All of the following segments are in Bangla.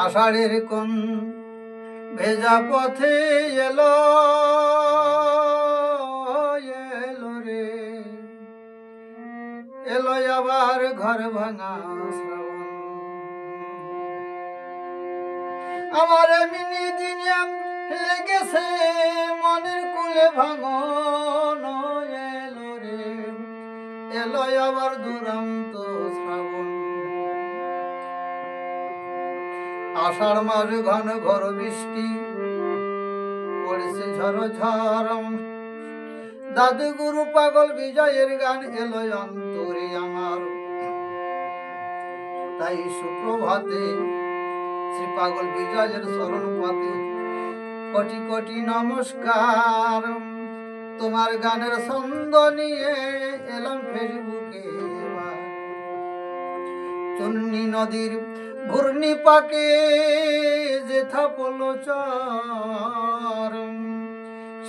আষাঢ়ের কোন ভেজা পথে এলো এলো রে, এলো আবার ঘর ভাঙা শ্রাবণ। আমার মিনি দিনে লেগেছে মনের কুলে ভাঙন, এলো রে, এলো আবার দুরন্ত শ্রাবণ। আষাঢ় মাস ঘন ঘর বৃষ্টি পড়েছে ঝড় ঝড়, দাদু গুরু পাগল বিজয়ের গান এলো অন্তরে আমার। তাই সুপ্রভাতে শ্রী পাগল বিজয়ের শরণ পাতে কোটি কোটি নমস্কার। তোমার গানের ছন্দ নিয়ে এলাম ফেসবুকে। চুন্নি নদীর ঘূর্ণি পাকে যেথা পড়লো চর,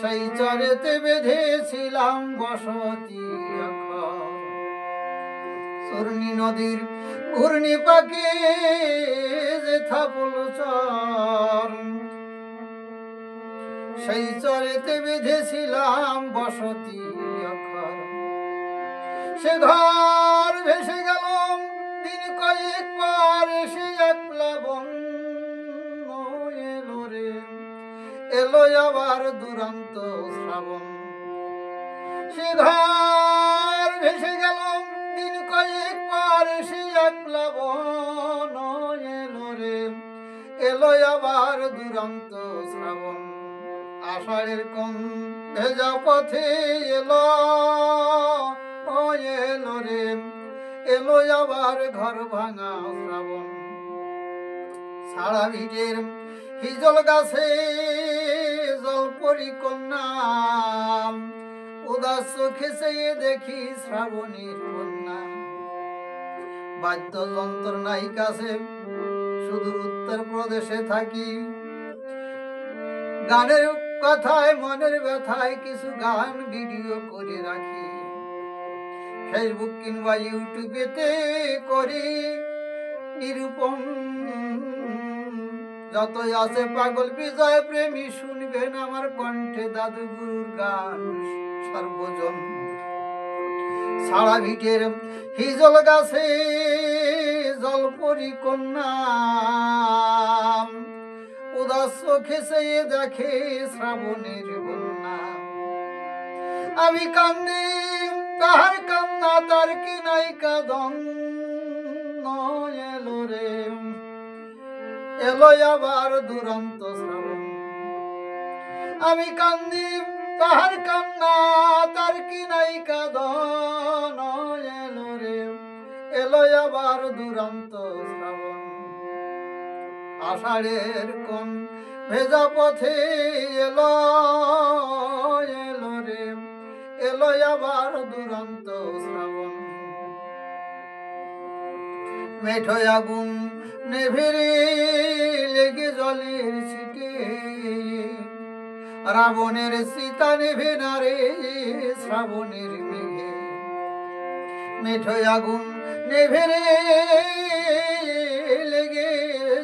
সেই চরেতে বেঁধেছিলাম বসতি এখন। চূর্ণি নদীর ঘূর্ণি পাকে যেথা পড়লো চর, সেই চরেতে বেঁধেছিলাম বসতি এখন। সে ঘর ভেসে গেল দিন কয়েক পর, এসে এক প্লাবন এলো রে, এলো আবার দুরন্ত শ্রাবণ। সে ঘর ভেসে গেল দিন কয়েক পর, এসে এক প্লাবন এলো রে, এলো আবার দুরন্ত শ্রাবণ। আষাঢ়ের কোন ভেজা পথে এলো এলো রে, এলো আবার ঘর ভাঙা শ্রাবণ। সারা ভিটের হিজল গাছে জলপরি কন্যা, উদাস চোখে চেয়ে দেখি শ্রাবণীর কন্যা। বাদ্যযন্ত্র নাই কাছে, সুদূর উত্তর প্রদেশে থাকি। গানের কথায় মনের ব্যথায় কিছু গান ভিডিও করে রাখি। ফেসবুক কিংবা ইউটিউবেতে করি নিরূপণ। যতই আছে পাগল বিজয় প্রেমী শুনবেন আমার কণ্ঠে দাদু গুরুর গান সর্বজন। সারা ভিটের হিজল গাছে জলপরি কন্যা, উদাস চোখে চেয়ে দেখে শ্রাবণের বন্যা। আমি কান্দি তাহার কান্না, তার কি নাই কাঁদন, এলো রে, এলো আবার দুরন্ত শ্রাবণ। আমি কান্দি তাহার কান্না, তার কি নাই কাঁদন, এলো রে, এলো আবার দুরন্ত শ্রাবণ। আষাঢ়ের কোন ভেজা পথে এলো এলো রে, এলো আবার দুরন্ত শ্রাবণ। মেঠো আগুন নেভে লেগে জলের ছিটে, রাবণের সীতা নেভে না রে শ্রাবণের মেঘে। মেঠো আগুন নেভে লেগে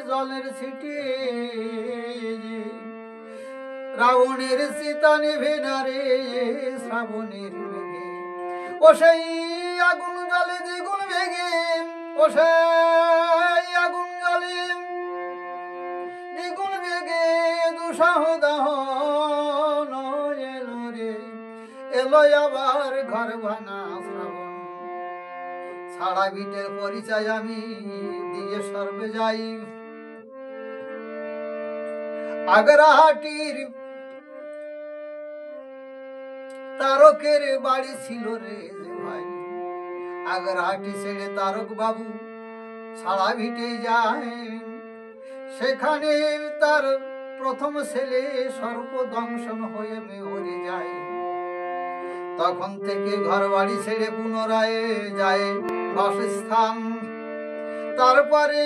জলের ছিটে, রাবণের সীতা নেভে না রে শ্রাবণের মেঘে। ও সেই আগুন জলে দ্বিগুণ বেগে, ও সেই আগুন জলে দ্বিগুণ বেগে দুঃসহ দহন, এলো রে, এলো আবার ঘর ভাঙা শ্রাবণ। সারা ভিটের পরিচয় আমি দিয়ে সর্বে যাই। আগ্রাহাটির তারকের বাড়ি ছিল রে ভাই। আগ্রাহাটি ছেড়ে তারক বাবু সারা ভিটে যায়। সেখানে তার প্রথম ছেলে সর্পদংশন হয়ে মরে যায়। তখন থেকে ঘর বাড়ি ছেড়ে পুনরায় যায় বাসস্থান। তারপরে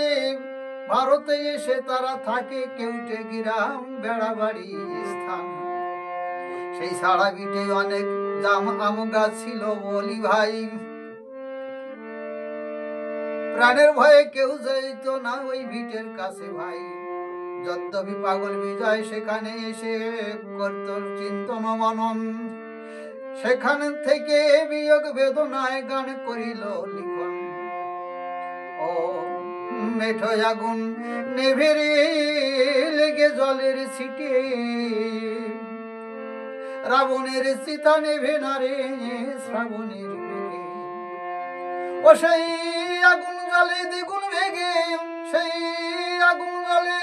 ভারতে এসে তারা থাকে কেউটে গ্রাম বেড়াবাড়ি স্থান। সেই সারা ভিটে অনেক জাম আম গাছ ছিল বলি ভাই। প্রাণের ভয়ে কেউ যাইত না ওই ভিটের কাছে ভাই। যদ্যপি পাগল বিজয় সেখানে এসে করত চিন্তন মনন, সেখান থেকে বিয়োগ বেদনায় গান করিল লিখন। ও মেঠো আগুন নেভেরে লেগে জলের ছিটে, রাবণের চিতা নেভে না রে শ্রাবণের বেগে। ও সেই আগুন জলে দ্বিগুণ বেগে, সেই আগুন জলে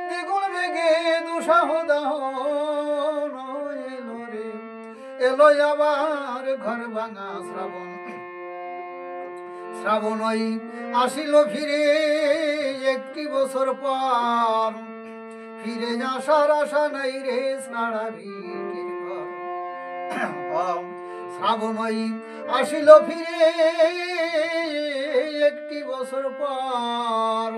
দ্বিগুণ বেগে দুঃসাহ দাহন এলো রে। এলো আবার ঘর ভাঙা শ্রাবণ, শ্রাবণ ওই আসিল ফিরে একটি বছর পর। ফিরে আসার আশা নাই রে সারা ভিটের ঘর। শ্রাবণ ওই আসিল ফিরে একটি বছর পর।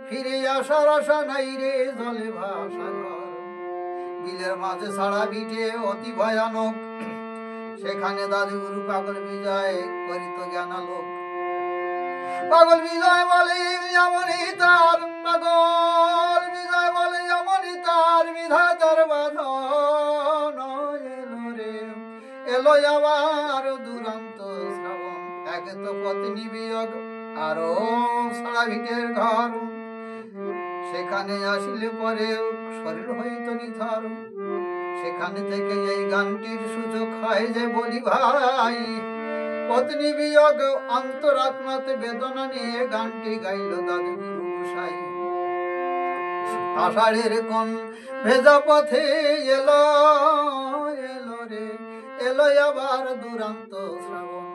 ফিরে আসার আশা নাই রে জলে ভাসা ঘর। বিলের মাঝে সারা ভিটে অতি ভয়ানক, সেখানে দাদুগুরু পাগল বিজয় করিত জ্ঞানালোক। পাগল বিজয় বলে এমনই তার, পাগল বিজয় বলে এমনই তার বিধাতার বাঁধন। এলো রে এলো আবার দুরন্ত শ্রাবণ, একে তো পত্নী বিয়োগ আরো সারা ভিটের ঘর। সেখানে আসিলে পরে শরীর হইত নিথর। সেখানে থেকে এই গানটির সূচক হয় যে বলি ভাই, পত্নী বিয়োগ অন্তরাত্মাতে বেদনা নিয়ে গানটি গাইল দাদুগুরু গোসাই। আষাঢ়ের কোন ভেজা পথে এলো এলো রে এলো আবার দুরন্ত শ্রাবণ।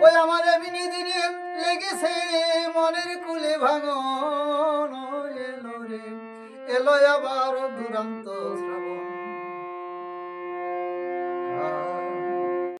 ওই আমার এমনি দিনে লেগেছে মনের কুলে ভাঙন। এলো রে এলো আবার দুরন্ত শ্রাবণ।